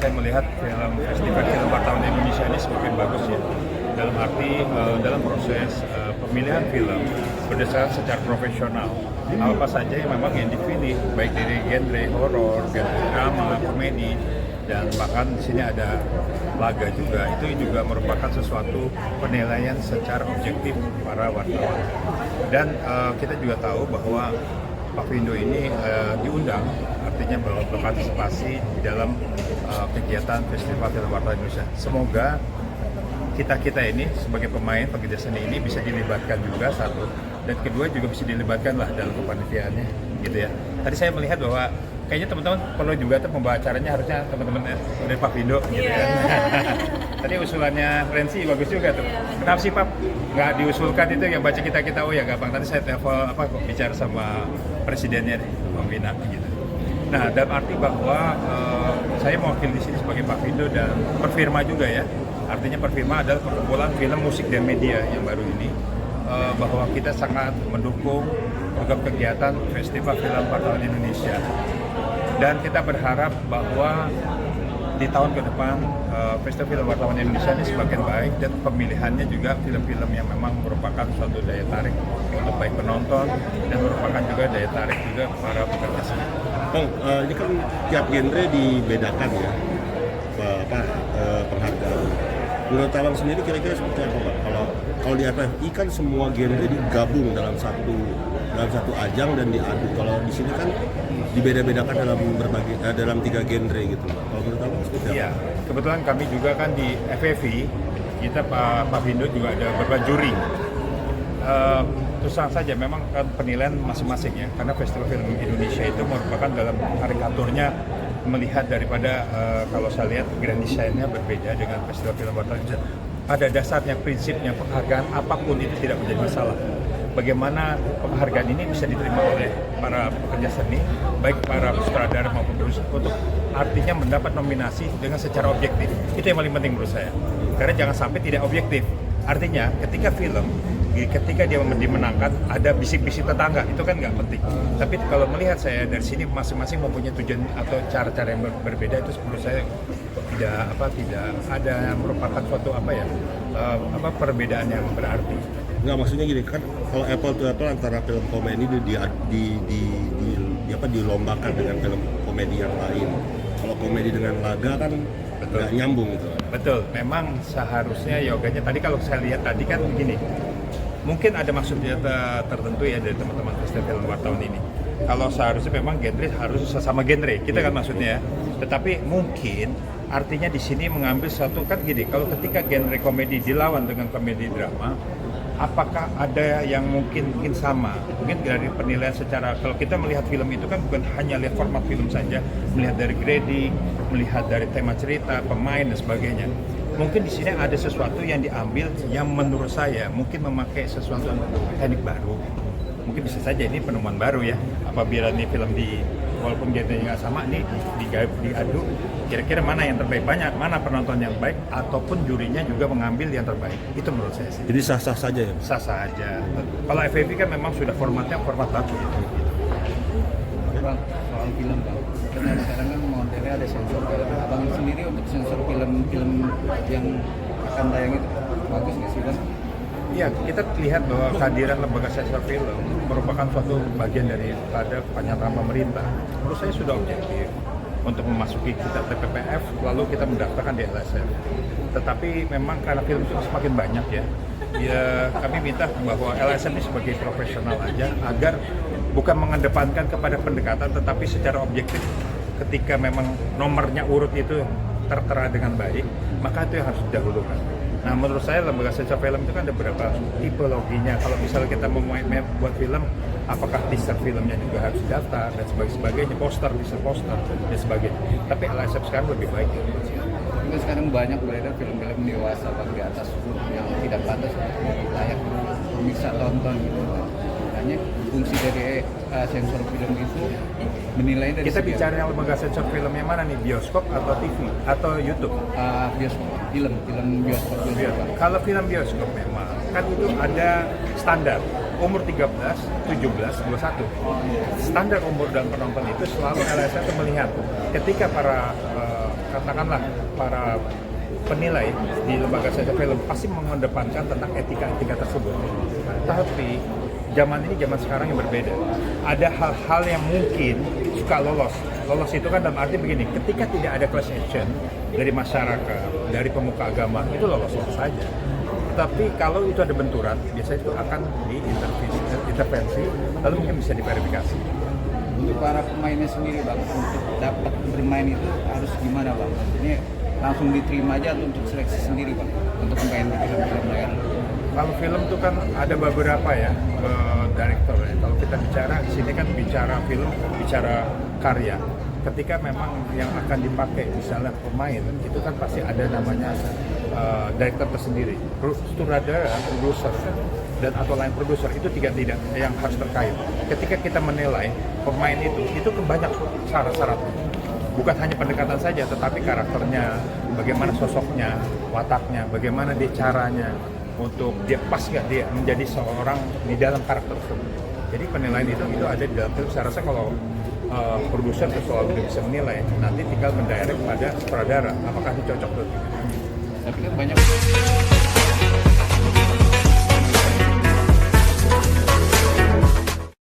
saya melihat festival film wartawan Indonesia ini semakin bagus ya. Dalam arti dalam proses pemilihan film berdasarkan secara profesional. Apa saja yang memang yang dipilih, baik dari genre horor, genre drama, komedi, dan bahkan di sini ada laga juga. Itu juga merupakan sesuatu penilaian secara objektif para wartawan. Dan kita juga tahu bahwa Pak Vindo ini diundang, artinya bahwa berpartisipasi di dalam kegiatan Festival Film Wartawan Indonesia. Semoga kita ini sebagai pemain pekerja seni ini bisa dilibatkan juga, satu, dan kedua juga bisa dilibatkan lah dalam kepanitiaannya gitu ya. Tadi saya melihat bahwa kayaknya teman-teman perlu juga tuh pembawa acaranya harusnya teman-teman dari Pak Vindo gitu ya. Tadi usulannya Rensi bagus juga tuh. Kenapa sih Pak nggak diusulkan itu yang baca kita oh ya gampang. Tadi saya telepon bicara sama presidennya deh, Bang Vina gitu. Nah, dalam arti bahwa saya mewakili di sini sebagai Pak Vindo dan Perfirma juga ya. Artinya Perfirma adalah perkumpulan film, musik, dan media yang baru ini, bahwa kita sangat mendukung program kegiatan Festival Film Wartawan Indonesia. Dan kita berharap bahwa di tahun ke depan Festival Film Wartawan Indonesia ini semakin baik dan pemilihannya juga film-film yang memang merupakan suatu daya tarik untuk baik penonton dan merupakan juga daya tarik juga para pekerja seni. Bang, ini kan tiap genre dibedakan ya, penghargaan. Menurut Abang sendiri kira-kira seperti apa Pak? Kalau di FFI kan semua genre digabung dalam satu ajang dan diadu. Kalau di sini kan dibeda-bedakan dalam 3 genre gitu. Kalau menurut Abang seperti apa? Iya, kebetulan kami juga kan di FFI, kita Pak Vindo juga ada beberapa juri. Terus terang saja memang kan penilaian masing-masing ya, karena Festival Film Indonesia itu merupakan dalam karikaturnya melihat daripada kalau saya lihat grand design-nya berbeda dengan Festival Film Wartawan. Pada dasarnya prinsipnya penghargaan apapun itu tidak menjadi masalah. Bagaimana penghargaan ini bisa diterima oleh para pekerja seni, baik para sutradara maupun produser, untuk artinya mendapat nominasi dengan secara objektif. Itu yang paling penting menurut saya. Karena jangan sampai tidak objektif. Artinya ketika dia dimenangkan ada bisik-bisik tetangga, itu kan nggak penting. Tapi kalau melihat saya dari sini masing-masing mempunyai tujuan atau cara-cara yang berbeda, itu menurut saya tidak ada yang merupakan suatu perbedaan yang berarti. Nggak, maksudnya gini kan, kalau apple to apple antara film komedi dilombakan dengan film komedi yang lain. Kalau komedi dengan laga kan nggak nyambung gitu. Betul, memang seharusnya yoganya tadi kalau saya lihat tadi kan begini. Mungkin ada maksudnya tertentu ya dari teman-teman Festival Film Wartawan ini. Kalau seharusnya memang genre harus sesama genre, kita kan maksudnya ya. Tetapi mungkin artinya di sini mengambil satu kan gini, kalau ketika genre komedi dilawan dengan komedi drama, apakah ada yang mungkin sama? Mungkin dari penilaian secara, kalau kita melihat film itu kan bukan hanya lihat format film saja, melihat dari grading, melihat dari tema cerita, pemain dan sebagainya. Mungkin di sini ada sesuatu yang diambil yang menurut saya mungkin memakai sesuatu teknik baru. Mungkin bisa saja ini penemuan baru ya. Apabila ini film walaupun genrenya nggak sama, ini diadu. Kira-kira mana yang terbaik, mana penonton yang baik, ataupun jurinya juga mengambil yang terbaik. Itu menurut saya sih. Jadi sah-sah saja ya? Sah-sah aja. Kalau FFI kan memang sudah formatnya format baku gitu. Bang, soal film Bang, karena sekarang kan modelnya ada sensor film. Abang sendiri untuk sensor film-film yang akan tayang itu bagus nggak sih Bang? Iya, kita lihat bahwa kehadiran lembaga sensor film merupakan suatu bagian daripada pernyataan pemerintah. Menurut saya sudah objektif untuk memasuki kita TPPF, lalu kita mendaftarkan di LSM. Tetapi memang karena film itu semakin banyak ya, kami minta bahwa LSM ini sebagai profesional aja, agar bukan mengedepankan kepada pendekatan, tetapi secara objektif ketika memang nomornya urut itu tertera dengan baik, maka itu yang harus didahulukan. Nah, menurut saya lembaga sensor film itu kan ada beberapa tipologinya. Kalau misalnya kita mau buat film, apakah teaser filmnya juga harus daftar dan sebagainya, teaser poster dan sebagainya. Tapi LSM sekarang lebih baik ya. Tapi sekarang banyak beredar film-film dewasa Bang, di atas umur yang tidak pantas untuk layak bisa tonton gitu. Makanya fungsi dari sensor film itu menilai dari kita bicara yang lembaga sensor film yang mana nih, bioskop atau TV atau YouTube? Bioskop, film bioskop. Kalau film bioskop memang kan itu ada standar umur 13, 17, 21. Standar umur dan penonton itu selalu LSM itu melihat ketika para katakanlah para penilai di lembaga sensor film pasti mengedepankan tentang etika-etika tersebut. Tapi zaman ini zaman sekarang yang berbeda. Ada hal-hal yang mungkin suka lolos. Lolos itu kan dalam arti begini, ketika tidak ada class action dari masyarakat, dari pemuka agama, itu lolos-lolos saja. Tapi kalau itu ada benturan, biasanya itu akan diintervensi, lalu mungkin bisa diverifikasi. Untuk para pemainnya sendiri Bang, untuk dapat bermain itu harus gimana Bang? Ini langsung diterima aja atau untuk seleksi sendiri Bang? Untuk pemain di film-film layar. Kalau film itu kan ada beberapa ya direktur ya. Kalau kita bicara di sini kan bicara film, bicara karya. Ketika memang yang akan dipakai misalnya pemain, itu kan pasti ada namanya direktur tersendiri, sutradara, produser, dan atau lain produser itu tidak yang harus terkait. Ketika kita menilai pemain itu banyak syarat-syarat. Bukan hanya pendekatan saja, tetapi karakternya, bagaimana sosoknya, wataknya, bagaimana dia caranya untuk dia pas nggak dia menjadi seorang di dalam karakter tersebut. Jadi penilaian itu ada di dalam film. Saya rasa kalau produser selalu bisa menilai, nanti tinggal mendirect pada sutradara apakah itu cocok atau tidak. Tapi kan banyak